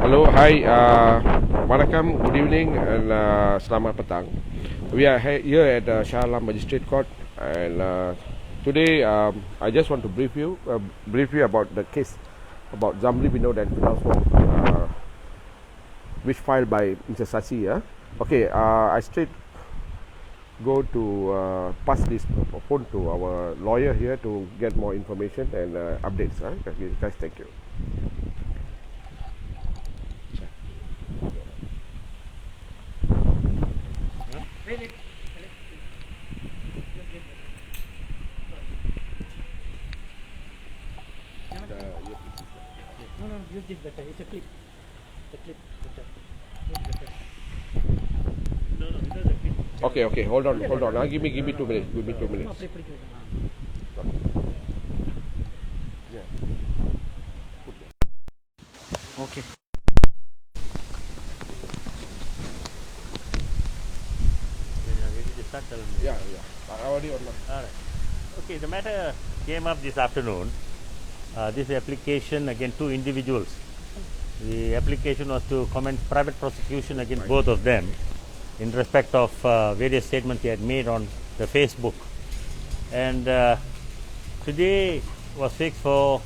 Hello, hi, Vanakkam, good evening and Selamat Petang. We are here at Shah Alam Magistrate Court, and today I just want to brief you about the case about Zamri Vinod and Firdaus Wong, which filed by Mr. Sasi. Okay, I straight go to pass this phone to our lawyer here to get more information and updates. Okay, guys, thank you. No, use this better. It's a clip. The clip better. Use better. No, because the clip. Okay, hold on. Give me 2 minutes. Give me 2 minutes. Yeah. Okay. Yeah. I already on. All right. Okay, the matter came up this afternoon. This application against two individuals. The application was to commence private prosecution against both of them in respect of various statements they had made on the Facebook. And today was fixed for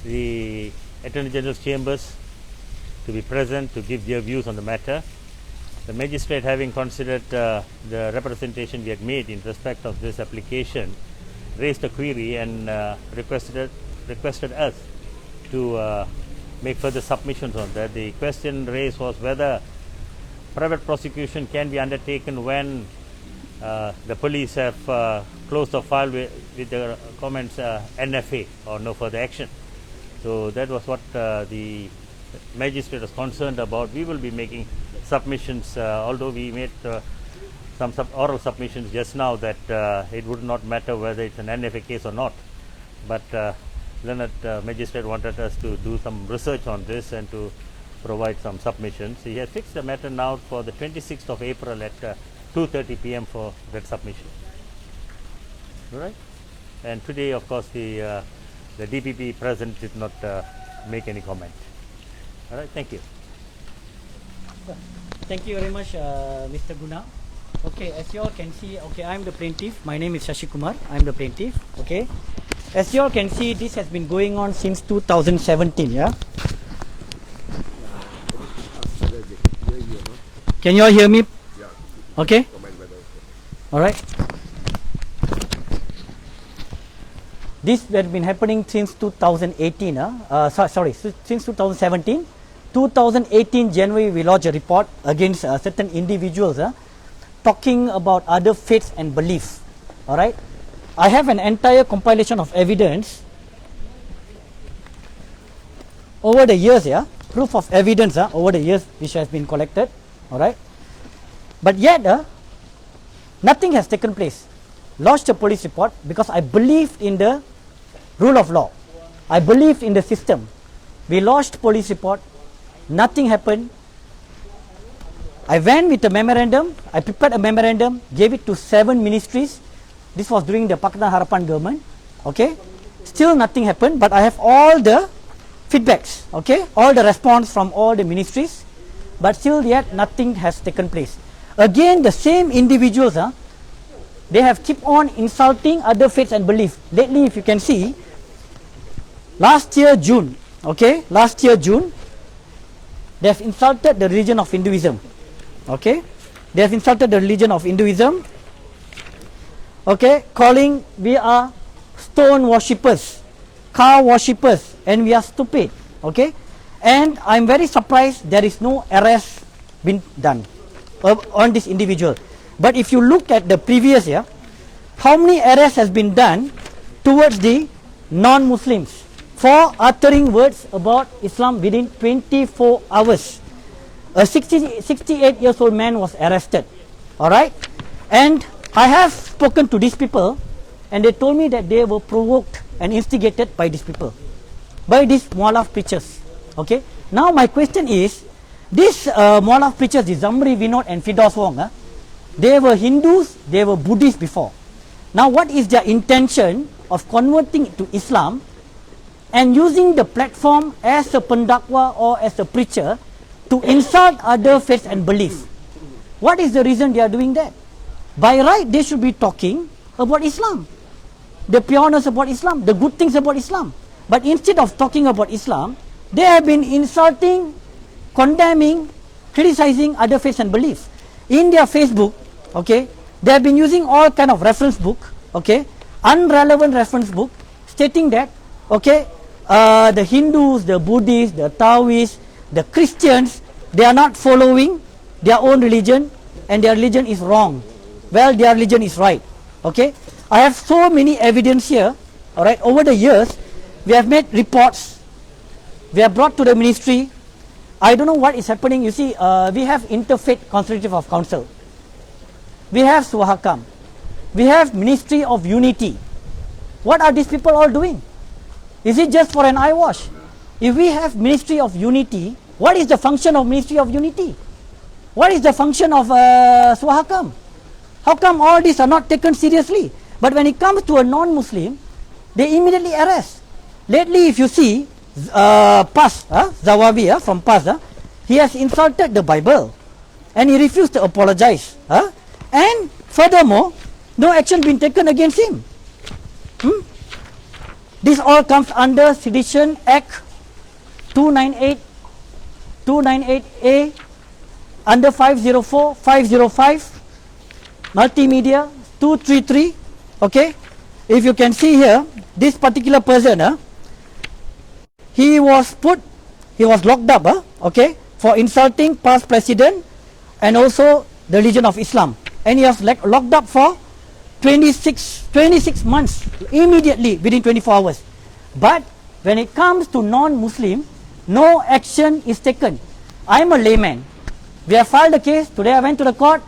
the Attorney General's chambers to be present to give their views on the matter. The magistrate, having considered the representation we had made in respect of this application, raised a query and requested us to make further submissions on that. The question raised was whether private prosecution can be undertaken when the police have closed the file with the comments NFA or no further action. So that was what the magistrate was concerned about. We will be making submissions, although we made some oral submissions just now that it would not matter whether it's an NFA case or not. But Leonard Magistrate wanted us to do some research on this and to provide some submissions. He has fixed the matter now for the 26th of April at 2:30 p.m. for that submission. All right? And today, of course, the DPP present did not make any comment. All right, thank you. Thank you very much, Mr. Guna. Okay, as you all can see, okay, I'm the plaintiff. My name is Shashi Kumar. I'm the plaintiff. Okay, as you all can see, this has been going on since 2017. Yeah. Can you all hear me? Okay. All right. This has been happening since 2018. Since 2017. 2018 January, we lodged a report against certain individuals talking about other faiths and beliefs. All right. I have an entire compilation of evidence over the years. Proof of evidence over the years which has been collected. All right. But yet, nothing has taken place. Lodged a police report because I believed in the rule of law. I believed in the system. We lodged police report. Nothing happened. I went with a memorandum. I prepared a memorandum, gave it to 7 ministries. This was during the Pakatan Harapan government. Okay. Still nothing happened, but I have all the feedbacks. Okay. All the response from all the ministries, but still yet nothing has taken place. Again, the same individuals, they have keep on insulting other faiths and beliefs. Lately, if you can see, last year June, they have insulted the religion of Hinduism. Okay, they have insulted the religion of Hinduism. Okay, calling we are stone worshippers, cow worshippers, and we are stupid. Okay, and I'm very surprised there is no arrest been done on this individual. But if you look at the previous year, how many arrests has been done towards the non-Muslims for uttering words about Islam within 24 hours? A 68 years old man was arrested. All right, and I have spoken to these people, and they told me that they were provoked and instigated by these people, by these Mualaf preachers. Okay, now my question is, these Mualaf preachers, the Zamri Vinod and Firdaus Wong, they were Hindus, they were Buddhists before. Now what is their intention of converting to Islam and using the platform as a pendakwa or as a preacher to insult other faiths and beliefs. What is the reason they are doing that? By right, they should be talking about Islam, the pureness about Islam, the good things about Islam. But instead of talking about Islam, they have been insulting, condemning, criticizing other faiths and beliefs. In their Facebook, okay, they have been using all kind of reference book, okay, unrelevant reference book, stating that, okay, the Hindus, the Buddhists, the Taoists, the Christians, they are not following their own religion, and their religion is wrong. Well, their religion is right. Okay, I have so many evidence here. All right, over the years, we have made reports. We have brought to the ministry. I don't know what is happening. You see, we have Interfaith Consultative of Council. We have Swahakam. We have Ministry of Unity. What are these people all doing? Is it just for an eyewash? If we have Ministry of Unity, what is the function of Ministry of Unity? What is the function of Swahakam? How come all these are not taken seriously? But when it comes to a non-Muslim, they immediately arrest. Lately, if you see, PAS, Zawabi from PAS, he has insulted the Bible and he refused to apologize. And furthermore, no action been taken against him. This all comes under Sedition Act 298A under 504, 505, Multimedia 233. Okay, if you can see here, this particular person, he was locked up, okay, for insulting past president and also the religion of Islam, and he was locked up for 26 months immediately within 24 hours. But when it comes to non-Muslim, no action is taken. I am a layman. We have filed a case. Today I went to the court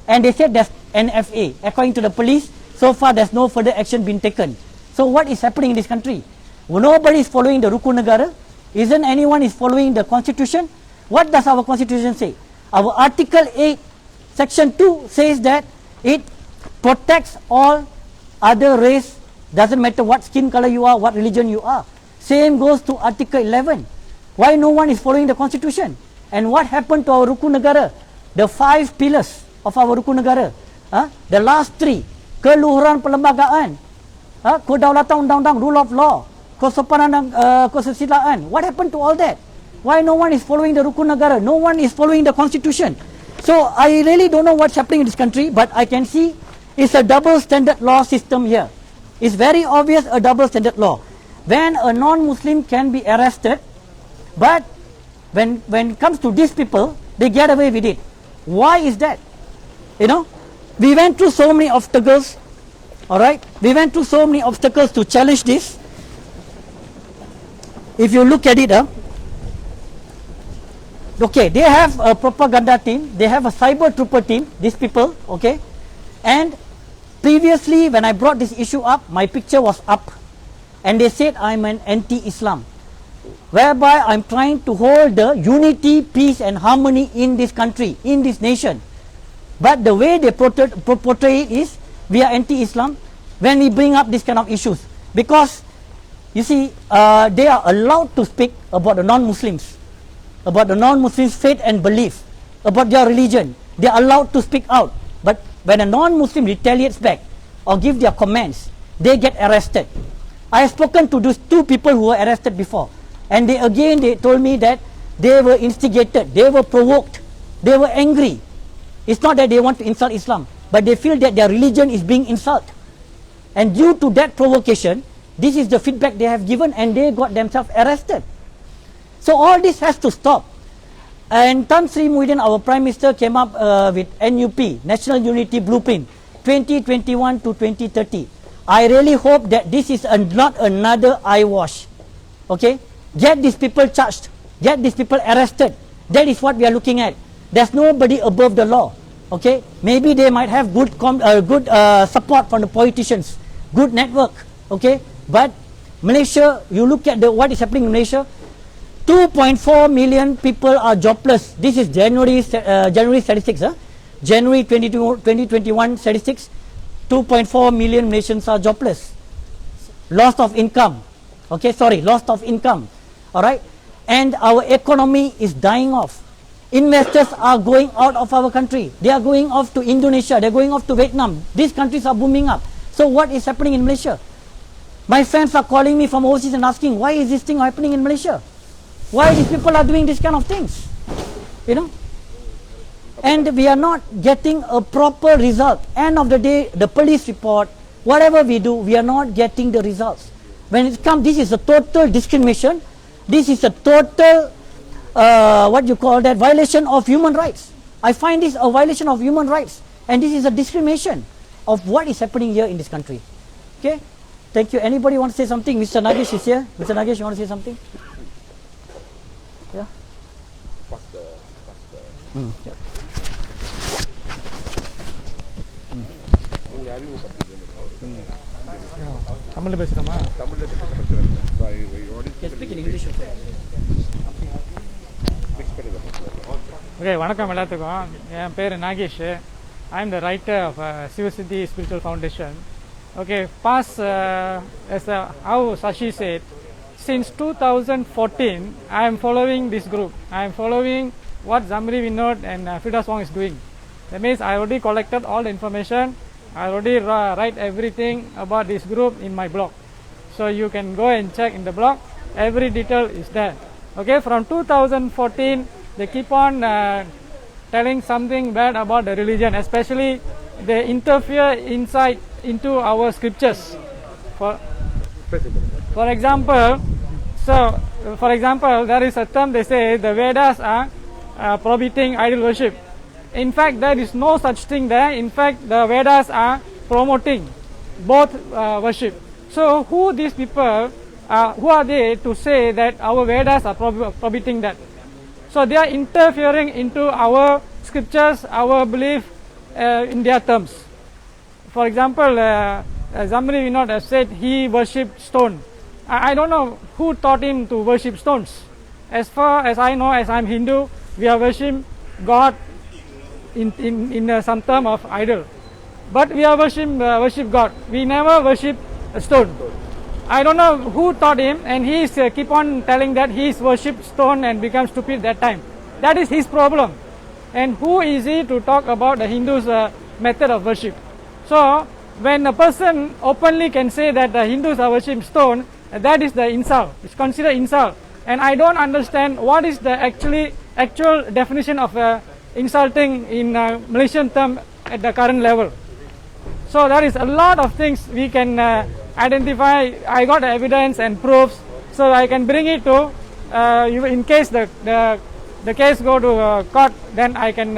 and they said there's NFA. According to the police, so far there's no further action been taken. So what is happening in this country? Nobody is following the Rukun Negara. Isn't anyone is following the constitution? What does our constitution say? Our Article 8, Section 2 says that it protects all other race, doesn't matter what skin color you are, what religion you are. Same goes to Article 11. Why no one is following the constitution? And what happened to our Rukun Negara? The 5 pillars of our Rukun Negara, the last 3, keluhuran perlembagaan, kedaulatan undang-undang, rule of law, kesopanan kesusilaan. What happened to all that? Why no one is following the Rukun Negara? No one is following the constitution. So I really don't know what's happening in this country, but I can see it's a double standard law system here. It's very obvious a double standard law. When a non-Muslim can be arrested, but when it comes to these people, they get away with it. Why is that? You know, we went through so many obstacles. All right, we went through so many obstacles to challenge this. If you look at it, okay, they have a propaganda team, they have a cyber trooper team, these people, okay, and previously when I brought this issue up, my picture was up and they said I'm an anti-Islam, whereby I'm trying to hold the unity, peace and harmony in this country, in this nation. But the way they portray it is we are anti-Islam when we bring up this kind of issues, because you see, they are allowed to speak about the non-Muslims, about the non-Muslims' faith and belief, about their religion. They are allowed to speak out. But when a non-Muslim retaliates back or give their comments, they get arrested. I have spoken to those 2 people who were arrested before, and they told me that they were instigated, they were provoked, they were angry. It's not that they want to insult Islam, but they feel that their religion is being insulted. And due to that provocation, this is the feedback they have given, and they got themselves arrested. So all this has to stop. And Tan Sri Muhyiddin, our Prime Minister, came up with NUP, National Unity Blueprint, 2021 to 2030. I really hope that this is not another eyewash. Okay? Get these people charged. Get these people arrested. That is what we are looking at. There's nobody above the law. Okay? Maybe they might have good support from the politicians, good network. Okay? But Malaysia, you look at what is happening in Malaysia, 2.4 million people are jobless. This is January statistics. January 2021 statistics, 2.4 million Malaysians are jobless. Loss of income. Okay, sorry, loss of income. All right, and our economy is dying off. Investors are going out of our country. They are going off to Indonesia. They are going off to Vietnam. These countries are booming up. So what is happening in Malaysia? My friends are calling me from overseas and asking, why is this thing happening in Malaysia? Why these people are doing this kind of things? You know? And we are not getting a proper result. End of the day, the police report, whatever we do, we are not getting the results. When it comes, this is a total discrimination. This is a total, what you call that, violation of human rights. I find this a violation of human rights. And this is a discrimination of what is happening here in this country. Okay? Thank you. Anybody want to say something? Mr. Nagesh is here. Mr. Nagesh, you want to say something? Yeah? Yeah. தமிழ்ல பேசுறோமா? Speak in English. Okay, வணக்கம் எல்லாத்துக்கும். என் பேர் Nagesh. I am the writer of Sivasiddhi Spiritual Foundation. Okay, past as how Sashi said, since 2014 I am following this group. I am following what Zamri Vinod and Fidas Wong is doing. That means I already collected all the information. I already write everything about this group in my blog. So you can go and check in the blog. Every detail is there. Okay, from 2014 they keep on telling something bad about the religion, especially they interfere inside into our scriptures. For example, there is a term they say the Vedas are prohibiting idol worship. In fact, there is no such thing there. In fact, the Vedas are promoting both worship. So who these people, who are they to say that our Vedas are prohibiting that? So they are interfering into our scriptures, our belief in their terms. For example, Zamri Vinod has said he worshipped stone. I don't know who taught him to worship stones. As far as I know, as I'm Hindu, we are worshiping God in some term of idol. But we are worship God. We never worship a stone. I don't know who taught him, and he is keep on telling that he is worshipped stone and become stupid that time. That is his problem. And who is he to talk about the Hindus' method of worship? So when a person openly can say that the Hindus are worshiping stone, that is the insult. It's considered insult. And I don't understand what is the actual definition of insulting in Malaysian term at the current level. So there is a lot of things we can identify. I got evidence and proofs, so I can bring it to in case the case go to court, then I can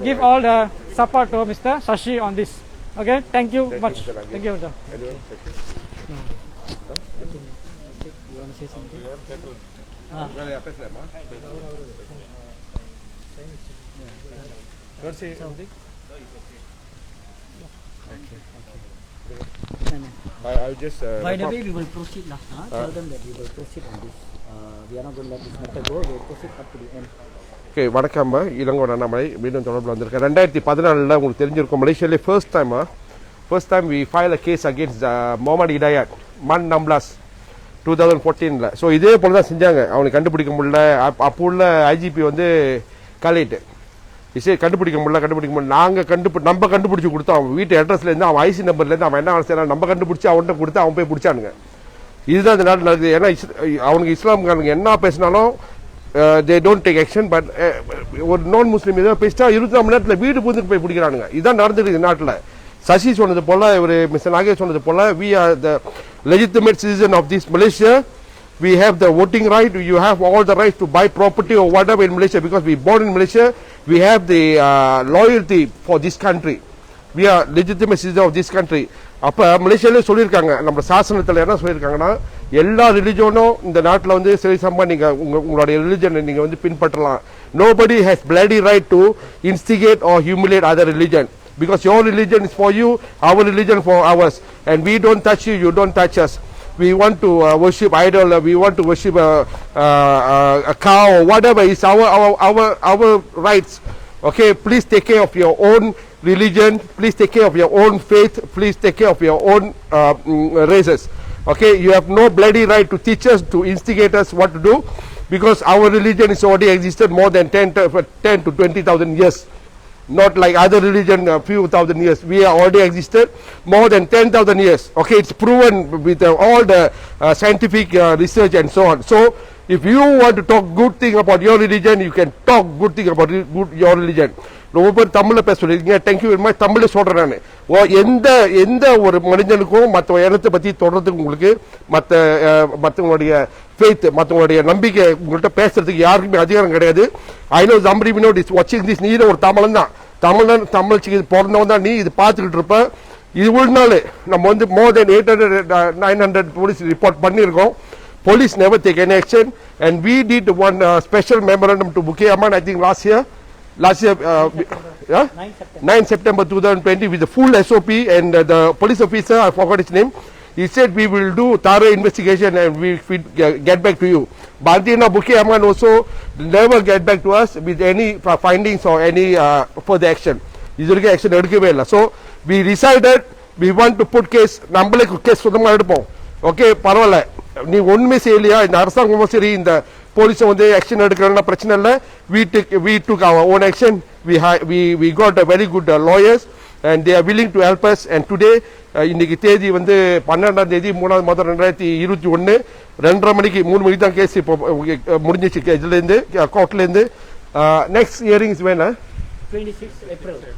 give all the support to Mr. Sashi on this. Okay, thank you much. Thank you, sir. You want to say something? Don't say something. I will just. By the way, we will proceed lah. Tell them that we will proceed on this. We are not going to let this matter go. We will proceed up to the end. Okay, வணக்கம். இளங்கோ அண்ணாமலை மீண்டும் தொடர்பில் வந்திருக்கேன். 2014 உங்களுக்கு தெரிஞ்சிருக்கும், மலேசியாவிலே first time we file a case against Muhammad Hidayat மன் நம்லாஸ் 2014. So இதே போல தான் செஞ்சாங்க. அவனுக்கு கண்டுபிடிக்க முடியல. அப்போ உள்ள ஐஜிபி வந்து காலிட்டு இசை கண்டுபிடிக்க முடியல. நாங்கள் நம்ம கண்டுபிடிச்சி கொடுத்தோம். அவன் வீட்டு அட்ரஸ்லேருந்து, அவன் ஐசி நம்பர்லேருந்து, அவன் என்ன செய்யறான் நம்ம கண்டுபிடிச்சி அவன்கிட்ட கொடுத்து அவன் போய் பிடிச்சானுங்க. இதுதான் இந்த நாட்டில் நடக்குது. ஏன்னா அவனுக்கு இஸ்லாம்காரனுங்க என்ன பேசினாலும் they don't take action. But ஒரு நான் முஸ்லீம் ஏதோ பேசிட்டா 24 மணி நேரத்தில் வீடு பூந்துட்டு போய் பிடிக்கிறானுங்க. இதுதான் நடந்துருக்கு இந்த நாட்டில். சசி சொன்னது போல, ஒரு மிஸ்டர் நாகேஷ் சொன்னது போல, we are the legitimate citizen of this Malaysia. We have the voting right. You have all the rights to buy property or whatever in Malaysia because we born in Malaysia. We have the loyalty for this country. We are legitimate citizen of this country. அப்போ மலேசியாவிலே சொல்லியிருக்காங்க, நம்ம சாசனத்தில் என்ன சொல்லியிருக்காங்கன்னா, எல்லா ரிலிஜனும் இந்த நாட்டில் வந்து சரி சம்பா நீங்கள் உங்களுடைய ரிலிஜனை நீங்கள் வந்து பின்பற்றலாம். Nobody has bloody right to instigate or humiliate other religion because your religion is for you, our religion for ours, and we don't touch you, you don't touch us. We want to worship idol, we want to worship a cow or whatever is our rights. Okay, please take care of your own religion, please take care of your own faith, please take care of your own races. Okay, you have no bloody right to teach us, to instigate us what to do, because our religion is already existed more than 10 to 20,000 years. Not like other religion a few thousand years. We are already existed more than 10,000 years. Okay, it's proven with all the scientific research and so on. So if you want to talk good thing about your religion, you can talk good thing about your religion. ரொம்ப பேர் தமிழில் பேச சொல்லியிருக்கீங்க. Thank you very much. தமிழில் சொல்கிறேன் நான். எந்த ஒரு மனிதனுக்கும் மற்ற இனத்தை பற்றி தொடர்றதுக்கு உங்களுக்கு மற்றவங்களுடைய ஃபெய்த், மற்றவங்களுடைய நம்பிக்கை உங்கள்கிட்ட பேசுறதுக்கு யாருக்குமே அதிகாரம் கிடையாது. I know somebody we know is watching this. நீ ஒரு தமிழன் தான், தமிழ் பிறந்தவன் தான், நீ இது பார்த்துக்கிட்டு இருப்ப. இது ஒரு நாள் நம்ம வந்து மோர் தென் 800-900 போலீஸ் ரிப்போர்ட் பண்ணியிருக்கோம். Police never take any action, and we did one special memorandum to Bukit Aman, I think last year, 9 September 2020, with the full SOP, and the police officer, I forgot his name, he said we will do thorough investigation and we get back to you. But until now, Bukit Aman also never get back to us with any findings or any further action. This action எடுக்கவே இல்லை. So we decided we want to put case, நம்மளே case சுத்தமாக எடுப்போம். Okay, பரவாயில்ல, நீ ஒன்றுமே செய்யலையா, இந்த அரசாங்கமும் சரி இந்த போலீஸை வந்து ஆக்ஷன் எடுக்கிறதுனா பிரச்சனை இல்லை. we took our own action. We got a very good lawyers and they are willing to help us. And today இன்னைக்கு தேதி வந்து 12ஆம் தேதி 3ஆவது மாதம் 2021, 2:30 மணிக்கு 3 மணிக்கு தான் கேஸ் இப்போ முடிஞ்சிச்சு இதுலேருந்து கோர்ட்லேருந்து. Next hearing is when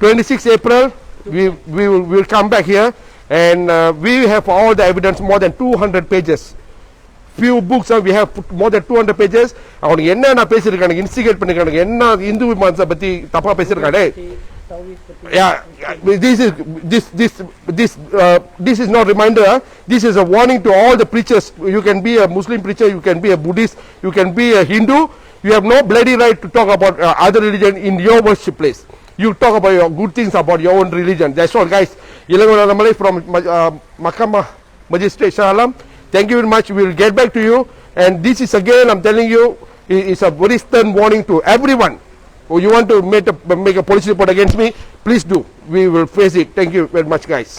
26 April we will come back here, and we have all the evidence, more than 200 pages. Few books we have put more than 200 pages. அவனுக்கு என்ன பேசியிருக்கானுங்க, இன்ஸ்டிகேட் பண்ணிருக்கானுங்க, என்ன இந்து மதத்தை பத்தி தப்பா பேசியிருக்கானே. Yeah, this is not reminder. This is a warning to all the preachers. You can be a Muslim preacher, you can be a Buddhist, you can be a Hindu. You have no bloody right to talk about other religion in your worship place. You talk about your good things about your own religion. That's all, guys. Ilangoda Namalai from Mahkamah Magistrate Shah Alam. Thank you very much. We will get back to you. And this is again, I'm telling you, it's a very stern warning to everyone. Or you want to make a police report against me, please do. We will face it. Thank you very much, guys.